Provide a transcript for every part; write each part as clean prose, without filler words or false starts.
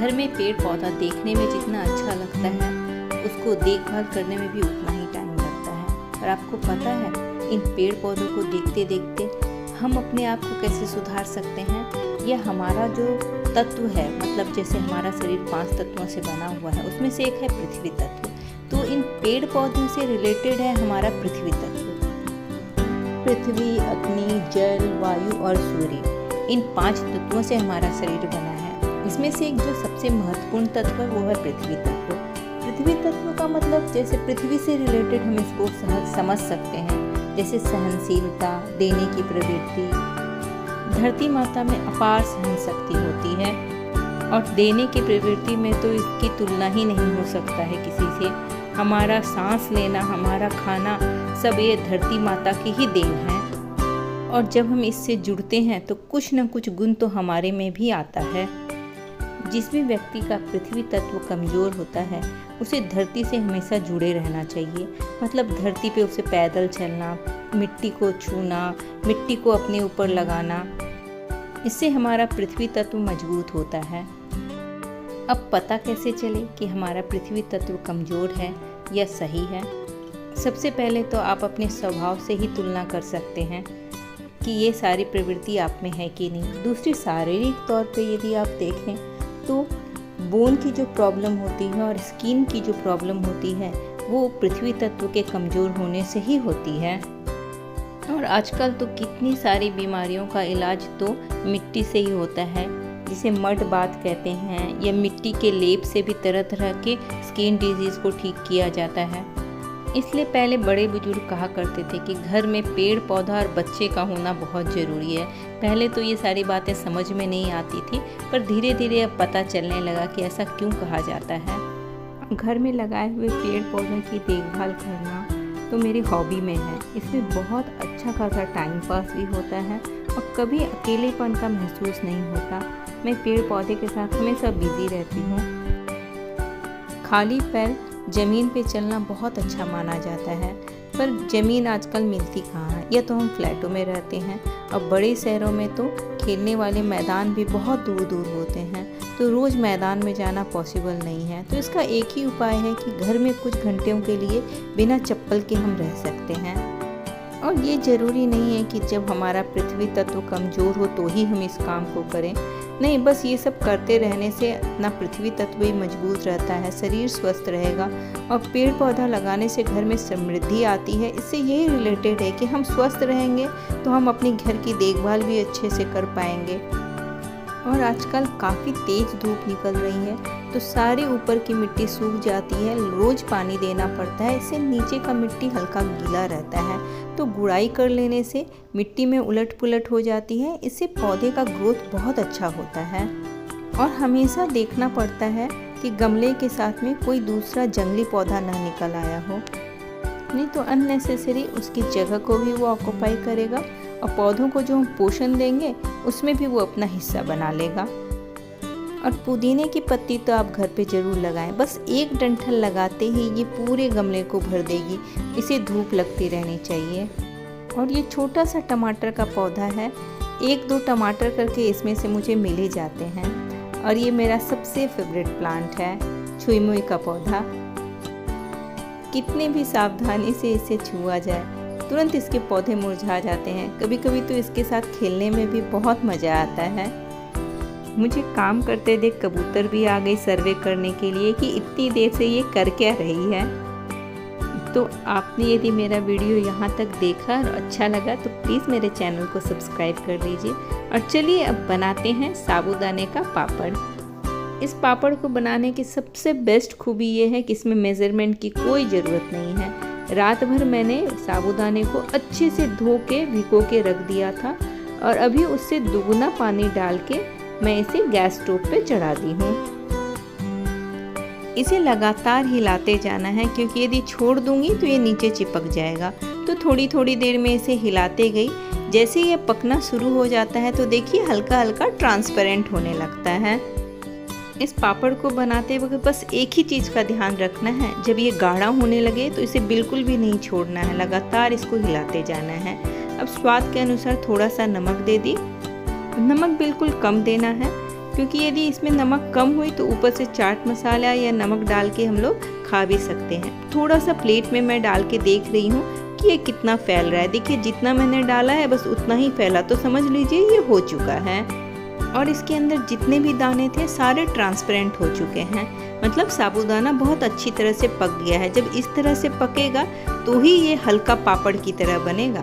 घर में पेड़ पौधा देखने में जितना अच्छा लगता है, उसको देखभाल करने में भी उतना ही टाइम लगता है। और आपको पता है, इन पेड़ पौधों को देखते देखते हम अपने आप को कैसे सुधार सकते हैं। यह हमारा जो तत्व है, मतलब जैसे हमारा शरीर 5 तत्वों से बना हुआ है, उसमें से एक है पृथ्वी तत्व। तो इन पेड़ पौधों से रिलेटेड है हमारा पृथ्वी तत्व। पृथ्वी, अग्नि, जल, वायु और सूर्य, इन 5 तत्वों से हमारा शरीर बना है। इसमें से एक जो सबसे महत्वपूर्ण तत्व है वो है पृथ्वी तत्व। पृथ्वी तत्व का मतलब जैसे पृथ्वी से रिलेटेड हम इसको सहज समझ सकते हैं, जैसे सहनशीलता, देने की प्रवृत्ति। धरती माता में अपार सहन शक्ति होती है और देने की प्रवृत्ति में तो इसकी तुलना ही नहीं हो सकता है किसी से। हमारा सांस लेना, हमारा खाना, सब ये धरती माता की ही देन है। और जब हम इससे जुड़ते हैं तो कुछ न कुछ गुण तो हमारे में भी आता है। जिस भी व्यक्ति का पृथ्वी तत्व कमज़ोर होता है, उसे धरती से हमेशा जुड़े रहना चाहिए। मतलब धरती पे उसे पैदल चलना, मिट्टी को छूना, मिट्टी को अपने ऊपर लगाना, इससे हमारा पृथ्वी तत्व मजबूत होता है। अब पता कैसे चले कि हमारा पृथ्वी तत्व कमज़ोर है या सही है? सबसे पहले तो आप अपने स्वभाव से ही तुलना कर सकते हैं कि ये सारी प्रवृत्ति आप में है कि नहीं। दूसरी, शारीरिक तौर पे यदि आप देखें तो बोन की जो प्रॉब्लम होती है और स्किन की जो प्रॉब्लम होती है, वो पृथ्वी तत्व के कमज़ोर होने से ही होती है। और आजकल तो कितनी सारी बीमारियों का इलाज तो मिट्टी से ही होता है, जिसे मड बाथ कहते हैं, या मिट्टी के लेप से भी तरह तरह के स्किन डिजीज़ को ठीक किया जाता है। इसलिए पहले बड़े बुजुर्ग कहा करते थे कि घर में पेड़ पौधा और बच्चे का होना बहुत ज़रूरी है। पहले तो ये सारी बातें समझ में नहीं आती थी, पर धीरे धीरे अब पता चलने लगा कि ऐसा क्यों कहा जाता है। घर में लगाए हुए पेड़ पौधों की देखभाल करना तो मेरी हॉबी में है। इसमें बहुत अच्छा खासा टाइम पास भी होता है और कभी अकेलेपन का महसूस नहीं होता। मैं पेड़ पौधे के साथ हमेशा बिजी रहती हूँ। खाली पैर ज़मीन पे चलना बहुत अच्छा माना जाता है, पर ज़मीन आजकल मिलती कहाँ है। या तो हम फ्लैटों में रहते हैं और बड़े शहरों में तो खेलने वाले मैदान भी बहुत दूर दूर होते हैं, तो रोज़ मैदान में जाना पॉसिबल नहीं है। तो इसका एक ही उपाय है कि घर में कुछ घंटों के लिए बिना चप्पल के हम रह सकते हैं। और ये ज़रूरी नहीं है कि जब हमारा पृथ्वी तत्व कमज़ोर हो तो ही हम इस काम को करें। नहीं, बस ये सब करते रहने से अपना पृथ्वी तत्व ही मजबूत रहता है, शरीर स्वस्थ रहेगा। और पेड़ पौधा लगाने से घर में समृद्धि आती है। इससे यही रिलेटेड है कि हम स्वस्थ रहेंगे तो हम अपने घर की देखभाल भी अच्छे से कर पाएंगे। और आजकल काफ़ी तेज़ धूप निकल रही है, तो सारी ऊपर की मिट्टी सूख जाती है, रोज़ पानी देना पड़ता है। इससे नीचे का मिट्टी हल्का गीला रहता है, तो गुड़ाई कर लेने से मिट्टी में उलट पुलट हो जाती है। इससे पौधे का ग्रोथ बहुत अच्छा होता है। और हमेशा देखना पड़ता है कि गमले के साथ में कोई दूसरा जंगली पौधा ना निकल आया हो, नहीं तो अननेसेसरी उसकी जगह को भी वो ऑक्यूपाई करेगा और पौधों को जो हम पोषण देंगे उसमें भी वो अपना हिस्सा बना लेगा। और पुदीने की पत्ती तो आप घर पे ज़रूर लगाएं। बस एक डंठल लगाते ही ये पूरे गमले को भर देगी। इसे धूप लगती रहनी चाहिए। और ये छोटा सा टमाटर का पौधा है, 1-2 टमाटर करके इसमें से मुझे मिल ही जाते हैं। और ये मेरा सबसे फेवरेट प्लांट है, छुई मुई का पौधा। कितने भी सावधानी से इसे छुआ जाए, तुरंत इसके पौधे मुरझा जाते हैं। कभी कभी तो इसके साथ खेलने में भी बहुत मज़ा आता है। मुझे काम करते देख कबूतर भी आ गई सर्वे करने के लिए कि इतनी देर से ये कर क्या रही है। तो आपने यदि मेरा वीडियो यहाँ तक देखा और अच्छा लगा तो प्लीज़ मेरे चैनल को सब्सक्राइब कर लीजिए। और चलिए अब बनाते हैं साबूदाने का पापड़। इस पापड़ को बनाने की सबसे बेस्ट खूबी ये है कि इसमें मेज़रमेंट की कोई ज़रूरत नहीं है। रात भर मैंने साबूदाने को अच्छे से धो के भिगो के रख दिया था और अभी उससे दुगुना पानी डाल के मैं इसे गैस स्टोव पे चढ़ा दी हूँ। इसे लगातार हिलाते जाना है, क्योंकि यदि छोड़ दूंगी तो ये नीचे चिपक जाएगा। तो थोड़ी थोड़ी देर में इसे हिलाते गई। जैसे ये पकना शुरू हो जाता है तो देखिए हल्का हल्का ट्रांसपेरेंट होने लगता है। इस पापड़ को बनाते वक्त बस एक ही चीज़ का ध्यान रखना है, जब ये गाढ़ा होने लगे तो इसे बिल्कुल भी नहीं छोड़ना है, लगातार इसको हिलाते जाना है। अब स्वाद के अनुसार थोड़ा सा नमक दे दी। नमक बिल्कुल कम देना है, क्योंकि यदि इसमें नमक कम हुई तो ऊपर से चाट मसाला या नमक डाल के हम लोग खा भी सकते हैं। थोड़ा सा प्लेट में मैं डाल के देख रही हूँ कि ये कितना फैल रहा है। देखिए जितना मैंने डाला है बस उतना ही फैला, तो समझ लीजिए ये हो चुका है। और इसके अंदर जितने भी दाने थे सारे ट्रांसपेरेंट हो चुके हैं, मतलब साबूदाना बहुत अच्छी तरह से पक गया है। जब इस तरह से पकेगा तो ही ये हल्का पापड़ की तरह बनेगा।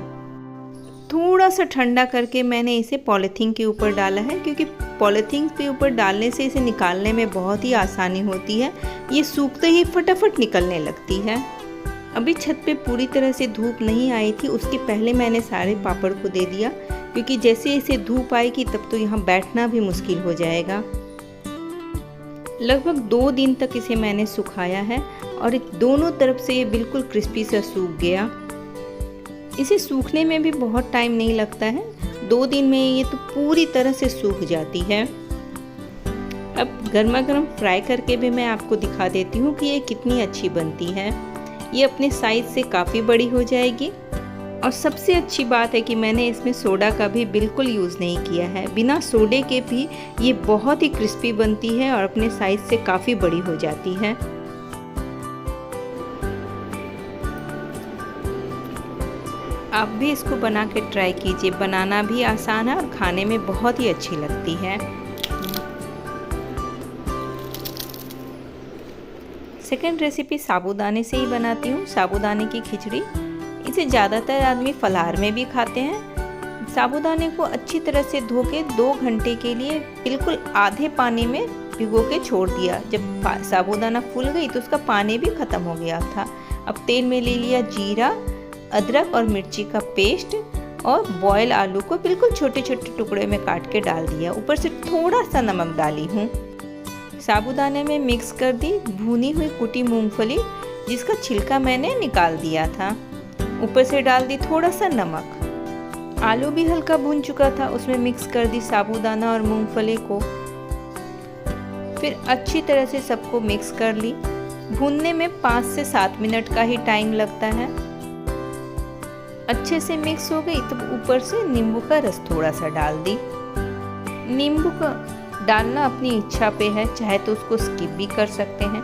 थोड़ा सा ठंडा करके मैंने इसे पॉलीथीन के ऊपर डाला है, क्योंकि पॉलीथीन के ऊपर डालने से इसे निकालने में बहुत ही आसानी होती है। ये सूखते ही फटाफट निकलने लगती है। अभी छत पे पूरी तरह से धूप नहीं आई थी, उसके पहले मैंने सारे पापड़ को दे दिया, क्योंकि जैसे इसे धूप आएगी तब तो यहाँ बैठना भी मुश्किल हो जाएगा। लगभग 2 दिन तक इसे मैंने सुखाया है और दोनों तरफ से ये बिल्कुल क्रिस्पी सा सूख गया। इसे सूखने में भी बहुत टाइम नहीं लगता है, 2 दिन में ये तो पूरी तरह से सूख जाती है। अब गर्मा गर्म फ्राई करके भी मैं आपको दिखा देती हूँ कि ये कितनी अच्छी बनती है। ये अपने साइज से काफ़ी बड़ी हो जाएगी। और सबसे अच्छी बात है कि मैंने इसमें सोडा का भी बिल्कुल यूज़ नहीं किया है। बिना सोडे के भी ये बहुत ही क्रिस्पी बनती है और अपने साइज से काफ़ी बड़ी हो जाती है। आप भी इसको बना के ट्राई कीजिए। बनाना भी आसान है और खाने में बहुत ही अच्छी लगती है। सेकंड रेसिपी साबूदाने से ही बनाती हूँ, साबूदाने की खिचड़ी। इसे ज़्यादातर आदमी फलाहार में भी खाते हैं। साबूदाने को अच्छी तरह से धो के 2 घंटे के लिए बिल्कुल आधे पानी में भिगो के छोड़ दिया। जब साबूदाना फूल गई तो उसका पानी भी ख़त्म हो गया था। अब तेल में ले लिया जीरा, अदरक और मिर्ची का पेस्ट और बॉयल आलू को बिल्कुल छोटे छोटे टुकड़े में काट के डाल दिया। ऊपर से थोड़ा सा नमक डाली हूँ। साबूदाने में मिक्स कर दी भुनी हुई कुटी मूंगफली, जिसका छिलका मैंने निकाल दिया था। ऊपर से डाल दी थोड़ा सा नमक। आलू भी हल्का भून चुका था, उसमें मिक्स कर दी साबूदाना और मूंगफली को। फिर अच्छी तरह से सबको मिक्स कर ली। भूनने में 5 से 7 मिनट का ही टाइम लगता है। अच्छे से मिक्स हो गई तब ऊपर से नींबू का रस थोड़ा सा डाल दी। नींबू का डालना अपनी इच्छा पे है, चाहे तो उसको स्किप भी कर सकते हैं।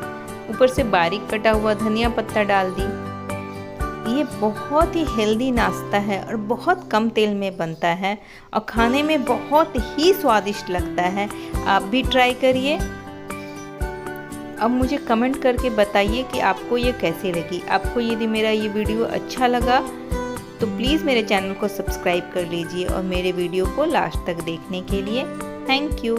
ऊपर से बारीक कटा हुआ धनिया पत्ता डाल दी। ये बहुत ही हेल्दी नाश्ता है और बहुत कम तेल में बनता है और खाने में बहुत ही स्वादिष्ट लगता है। आप भी ट्राई करिए। अब मुझे कमेंट करके बताइए कि आपको ये कैसी लगी। आपको यदि मेरा ये वीडियो अच्छा लगा तो प्लीज़ मेरे चैनल को सब्सक्राइब कर लीजिए और मेरे वीडियो को लास्ट तक देखने के लिए थैंक यू।